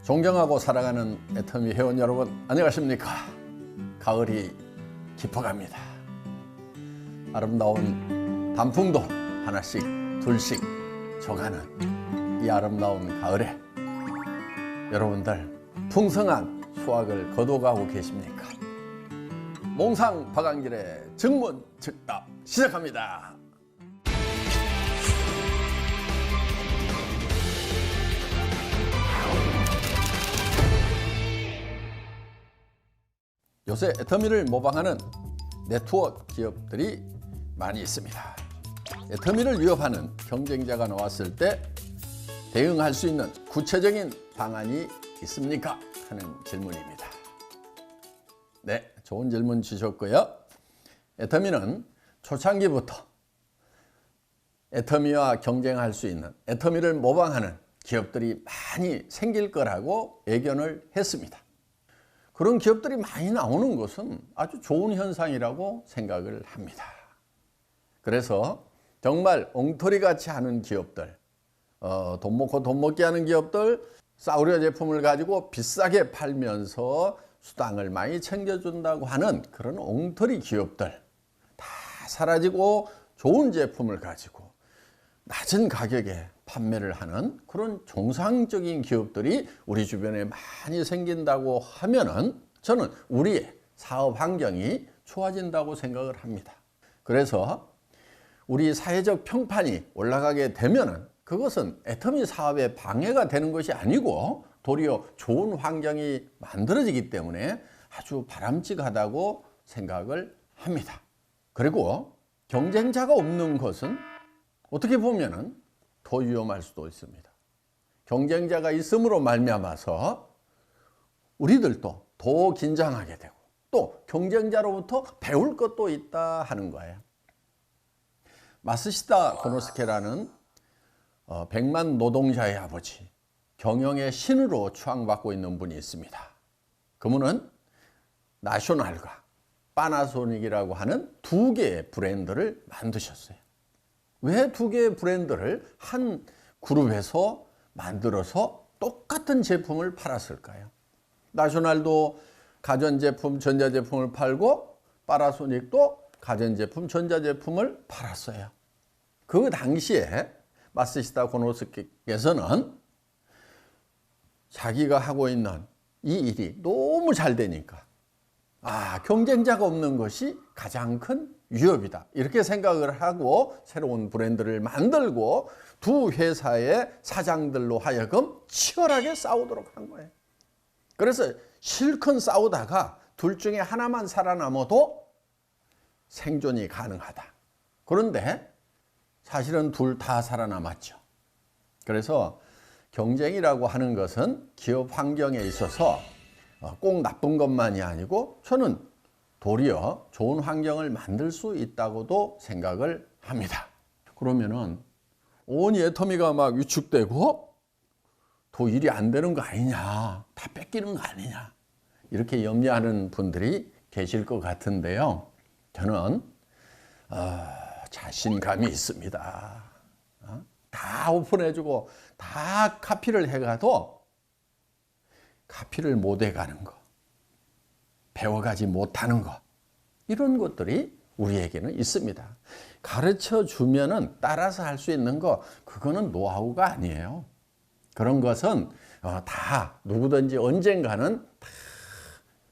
존경하고 사랑하는 애터미 회원 여러분, 안녕하십니까? 가을이 깊어갑니다. 아름다운 단풍도 하나씩 둘씩 져가는 이 아름다운 가을에 여러분들 풍성한 수확을 거둬가고 계십니까? 몽상박완길의 증문즉답 시작합니다. 요새 애터미를 모방하는 네트워크 기업들이 많이 있습니다. 애터미를 위협하는 경쟁자가 나왔을 때 대응할 수 있는 구체적인 방안이 있습니까? 하는 질문입니다. 네, 좋은 질문 주셨고요. 애터미는 초창기부터 애터미와 경쟁할 수 있는, 애터미를 모방하는 기업들이 많이 생길 거라고 예견을 했습니다. 그런 기업들이 많이 나오는 것은 아주 좋은 현상이라고 생각을 합니다. 그래서 정말 엉터리같이 하는 기업들, 돈 먹고 돈 먹게 하는 기업들, 싸구려 제품을 가지고 비싸게 팔면서 수당을 많이 챙겨준다고 하는 그런 엉터리 기업들 다 사라지고 좋은 제품을 가지고 낮은 가격에 판매를 하는 그런 정상적인 기업들이 우리 주변에 많이 생긴다고 하면은 저는 우리의 사업 환경이 좋아진다고 생각을 합니다. 그래서 우리 사회적 평판이 올라가게 되면은 그것은 애터미 사업에 방해가 되는 것이 아니고 도리어 좋은 환경이 만들어지기 때문에 아주 바람직하다고 생각을 합니다. 그리고 경쟁자가 없는 것은 어떻게 보면은 더 위험할 수도 있습니다. 경쟁자가 있음으로 말미암아서 우리들도 더 긴장하게 되고 또 경쟁자로부터 배울 것도 있다 하는 거예요. 마쓰시다 고노스케라는 100만 노동자의 아버지, 경영의 신으로 추앙받고 있는 분이 있습니다. 그분은 나셔널과 파나소닉이라고 하는 두 개의 브랜드를 만드셨어요. 왜 두 개의 브랜드를 한 그룹에서 만들어서 똑같은 제품을 팔았을까요? 나셔널도 가전제품, 전자제품을 팔고 파나소닉도 가전제품, 전자제품을 팔았어요. 그 당시에 마쓰시다 고노스케께서는 자기가 하고 있는 이 일이 너무 잘 되니까 경쟁자가 없는 것이 가장 큰 위협이다 이렇게 생각을 하고 새로운 브랜드를 만들고 두 회사의 사장들로 하여금 치열하게 싸우도록 한 거예요. 그래서 실컷 싸우다가 둘 중에 하나만 살아남아도 생존이 가능하다. 그런데 사실은 둘 다 살아남았죠. 그래서 경쟁이라고 하는 것은 기업 환경에 있어서 꼭 나쁜 것만이 아니고 저는 도리어 좋은 환경을 만들 수 있다고도 생각을 합니다. 그러면은 온 애터미가 막 위축되고 더 일이 안 되는 거 아니냐, 다 뺏기는 거 아니냐 이렇게 염려하는 분들이 계실 것 같은데요. 저는 자신감이 있습니다. 다 오픈해주고 다 카피를 해가도 카피를 못 해가는 거, 배워가지 못하는 것, 이런 것들이 우리에게는 있습니다. 가르쳐 주면은 따라서 할 수 있는 거, 그거는 노하우가 아니에요. 그런 것은 다 누구든지 언젠가는 다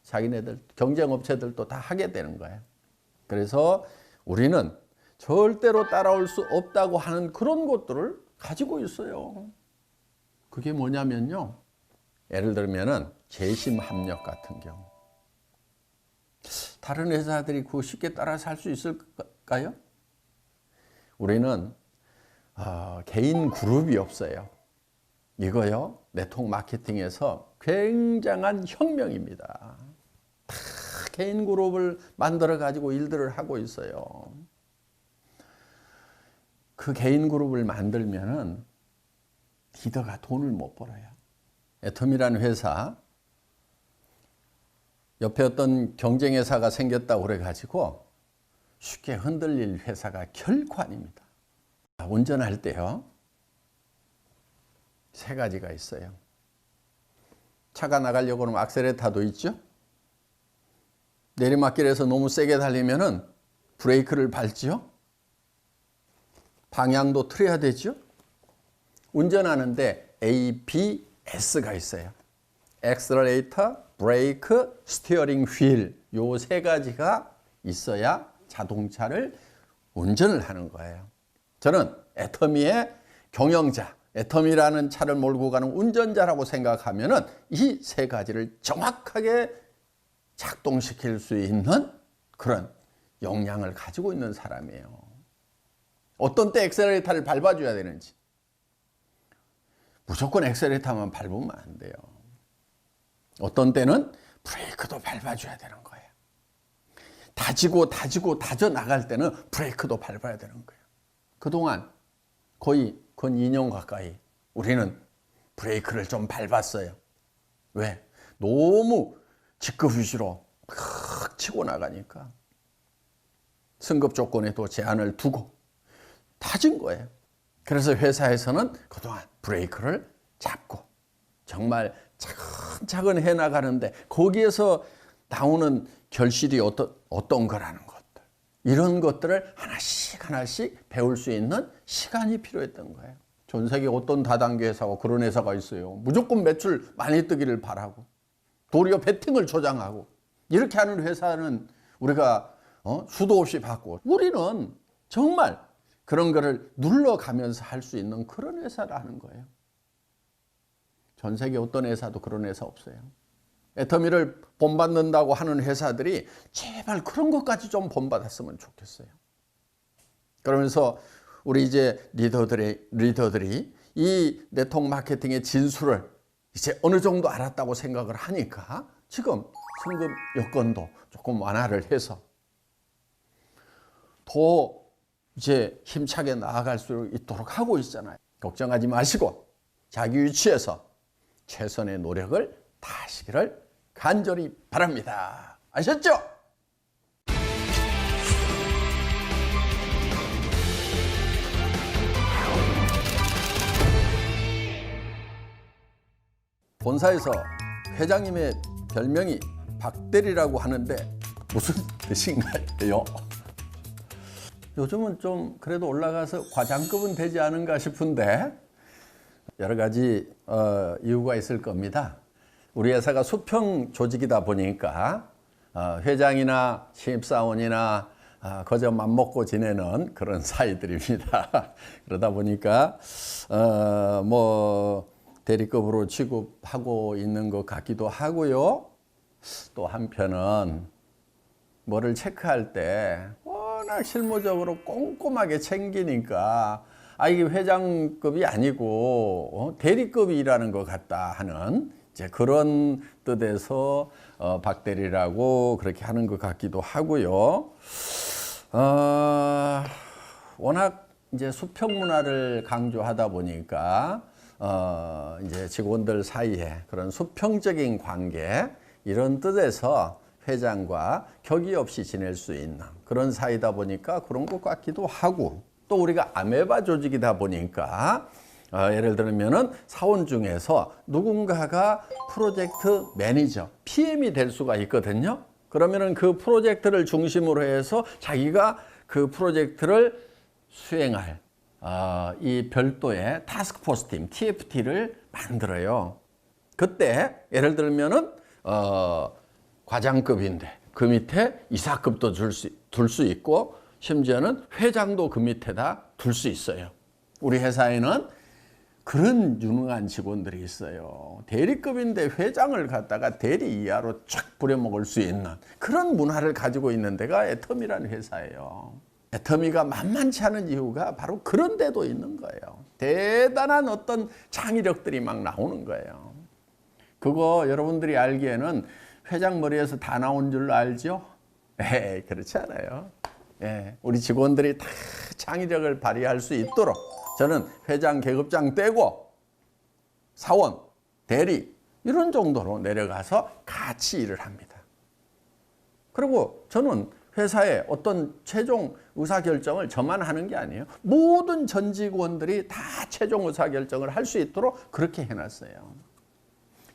자기네들 경쟁업체들도 다 하게 되는 거예요. 그래서 우리는 절대로 따라올 수 없다고 하는 그런 것들을 가지고 있어요. 그게 뭐냐면요, 예를 들면은 재심 합력 같은 경우, 다른 회사들이 그거 쉽게 따라서 할 수 있을까요? 우리는 개인 그룹이 없어요. 이거요, 네트워크 마케팅에서 굉장한 혁명입니다. 다 개인 그룹을 만들어 가지고 일들을 하고 있어요. 그 개인 그룹을 만들면은 리더가 돈을 못 벌어요. 애터미라는 회사 옆에 어떤 경쟁회사가 생겼다고 그래가지고 쉽게 흔들릴 회사가 결코 아닙니다. 운전할 때요, 세 가지가 있어요. 차가 나가려고 하면 악셀레타도 있죠. 내리막길에서 너무 세게 달리면은 브레이크를 밟지요. 방향도 틀어야 되죠. 운전하는데 ABS가 있어요. 액셀레이터, 브레이크, 스티어링 휠. 요 세 가지가 있어야 자동차를 운전을 하는 거예요. 저는 애터미의 경영자, 애터미라는 차를 몰고 가는 운전자라고 생각하면은 이 세 가지를 정확하게 작동시킬 수 있는 그런 역량을 가지고 있는 사람이에요. 어떤 때 액셀레이터를 밟아줘야 되는지. 무조건 액셀레이터만 밟으면 안 돼요. 어떤 때는 브레이크도 밟아줘야 되는 거예요. 다져 나갈 때는 브레이크도 밟아야 되는 거예요. 그동안 거의 건 2년 가까이 우리는 브레이크를 좀 밟았어요. 왜? 너무 직급유지로 막 치고 나가니까 승급 조건에도 제한을 두고 다진 거예요. 그래서 회사에서는 그동안 브레이크를 잡고 정말 차근차근 해나가는데 거기에서 나오는 결실이 어떤 거라는 것들, 이런 것들을 하나씩 배울 수 있는 시간이 필요했던 거예요. 전 세계 어떤 다단계 회사가 그런 회사가 있어요. 무조건 매출 많이 뜨기를 바라고 도리어 베팅을 조장하고 이렇게 하는 회사는 우리가 수도 없이 받고, 우리는 정말 그런 거를 눌러가면서 할 수 있는 그런 회사라는 거예요. 전 세계 어떤 회사도 그런 회사 없어요. 애터미를 본받는다고 하는 회사들이 제발 그런 것까지 좀 본받았으면 좋겠어요. 그러면서 우리 이제 리더들이 이 네트워크 마케팅의 진수를 이제 어느 정도 알았다고 생각을 하니까 지금 승급 여건도 조금 완화를 해서 더 이제 힘차게 나아갈 수 있도록 하고 있잖아요. 걱정하지 마시고 자기 위치에서 최선의 노력을 다하시기를 간절히 바랍니다. 아셨죠? 본사에서 회장님의 별명이 박대리라고 하는데 무슨 뜻인가요? 요즘은 좀 그래도 올라가서 과장급은 되지 않은가 싶은데 여러 가지 이유가 있을 겁니다. 우리 회사가 수평 조직이다 보니까 회장이나 신입사원이나 거저 맘먹고 지내는 그런 사이들입니다. 그러다 보니까 뭐 대리급으로 취급하고 있는 것 같기도 하고요. 또 한편은 뭐를 체크할 때 워낙 실무적으로 꼼꼼하게 챙기니까 이게 회장급이 아니고 대리급이라는 것 같다 하는 이제 그런 뜻에서 박대리라고 그렇게 하는 것 같기도 하고요. 워낙 이제 수평 문화를 강조하다 보니까 이제 직원들 사이에 그런 수평적인 관계, 이런 뜻에서 회장과 격의 없이 지낼 수 있는 그런 사이다 보니까 그런 것 같기도 하고, 또 우리가 아메바 조직이다 보니까 예를 들면은 사원 중에서 누군가가 프로젝트 매니저, PM이 될 수가 있거든요. 그러면은 그 프로젝트를 중심으로 해서 자기가 그 프로젝트를 수행할 이 별도의 타스크포스 팀, TFT를 만들어요. 그때 예를 들면은 과장급인데 그 밑에 이사급도 둘 수 있고, 심지어는 회장도 그 밑에다 둘 수 있어요. 우리 회사에는 그런 유능한 직원들이 있어요. 대리급인데 회장을 갖다가 대리 이하로 쫙 부려먹을 수 있는 그런 문화를 가지고 있는 데가 애터미라는 회사예요. 애터미가 만만치 않은 이유가 바로 그런 데도 있는 거예요. 대단한 어떤 창의력들이 막 나오는 거예요. 그거 여러분들이 알기에는 회장 머리에서 다 나온 줄 알죠? 에이, 그렇지 않아요. 예, 우리 직원들이 다 창의력을 발휘할 수 있도록 저는 회장, 계급장 떼고 사원, 대리 이런 정도로 내려가서 같이 일을 합니다. 그리고 저는 회사의 어떤 최종 의사결정을 저만 하는 게 아니에요. 모든 전 직원들이 다 최종 의사결정을 할 수 있도록 그렇게 해놨어요.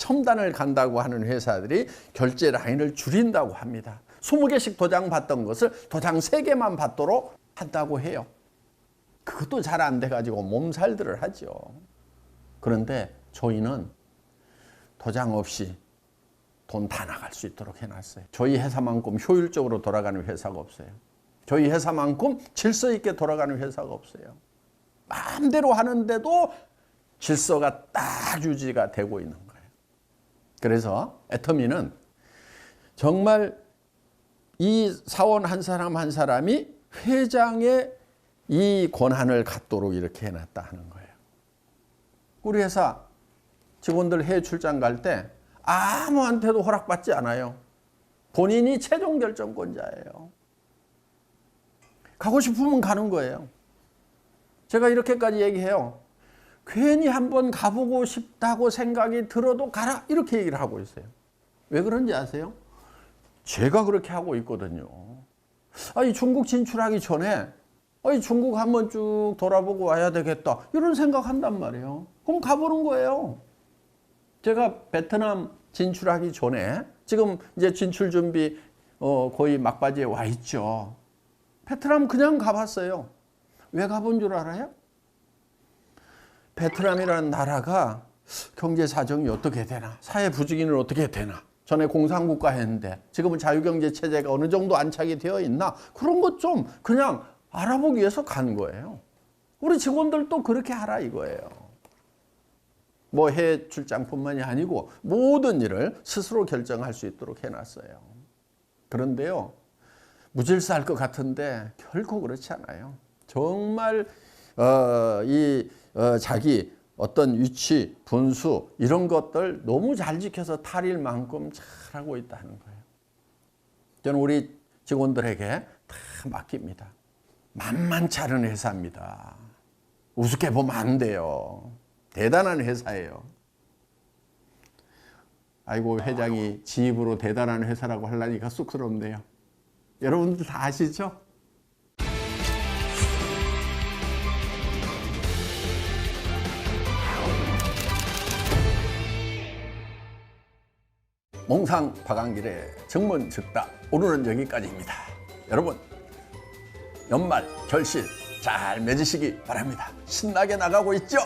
첨단을 간다고 하는 회사들이 결제 라인을 줄인다고 합니다. 20개씩 도장 받던 것을 도장 3개만 받도록 한다고 해요. 그것도 잘 안 돼가지고 몸살들을 하죠. 그런데 저희는 도장 없이 돈 다 나갈 수 있도록 해놨어요. 저희 회사만큼 효율적으로 돌아가는 회사가 없어요. 저희 회사만큼 질서 있게 돌아가는 회사가 없어요. 마음대로 하는데도 질서가 딱 유지가 되고 있는 거예요. 그래서 애터미는 정말 이 사원 한 사람 한 사람이 회장의 이 권한을 갖도록 이렇게 해놨다 하는 거예요. 우리 회사 직원들 해외 출장 갈 때 아무한테도 허락받지 않아요. 본인이 최종 결정권자예요. 가고 싶으면 가는 거예요. 제가 이렇게까지 얘기해요. 괜히 한번 가보고 싶다고 생각이 들어도 가라 이렇게 얘기를 하고 있어요. 왜 그런지 아세요? 제가 그렇게 하고 있거든요. 아니 중국 진출하기 전에 중국 한번 쭉 돌아보고 와야 되겠다 이런 생각한단 말이에요. 그럼 가보는 거예요. 제가 베트남 진출하기 전에 지금 이제 진출 준비 거의 막바지에 와 있죠. 베트남 그냥 가봤어요. 왜 가본 줄 알아요? 베트남이라는 나라가 경제 사정이 어떻게 되나, 사회 부주기는 어떻게 되나. 전에 공산국가 했는데 지금은 자유경제 체제가 어느 정도 안착이 되어 있나, 그런 것 좀 그냥 알아보기 위해서 간 거예요. 우리 직원들도 그렇게 하라 이거예요. 뭐 해외 출장뿐만이 아니고 모든 일을 스스로 결정할 수 있도록 해놨어요. 그런데요, 무질서할 것 같은데 결코 그렇지 않아요. 정말 자기 어떤 위치, 분수 이런 것들 너무 잘 지켜서 탈일 만큼 잘하고 있다는 거예요. 저는 우리 직원들에게 다 맡깁니다. 만만치 않은 회사입니다. 우습게 보면 안 돼요. 대단한 회사예요. 아이고, 회장이 지 입으로 대단한 회사라고 하려니까 쑥스럽네요. 여러분들 다 아시죠? 몽상 박한길의 정문즉답, 오늘은 여기까지입니다. 여러분, 연말 결실 잘 맺으시기 바랍니다. 신나게 나가고 있죠?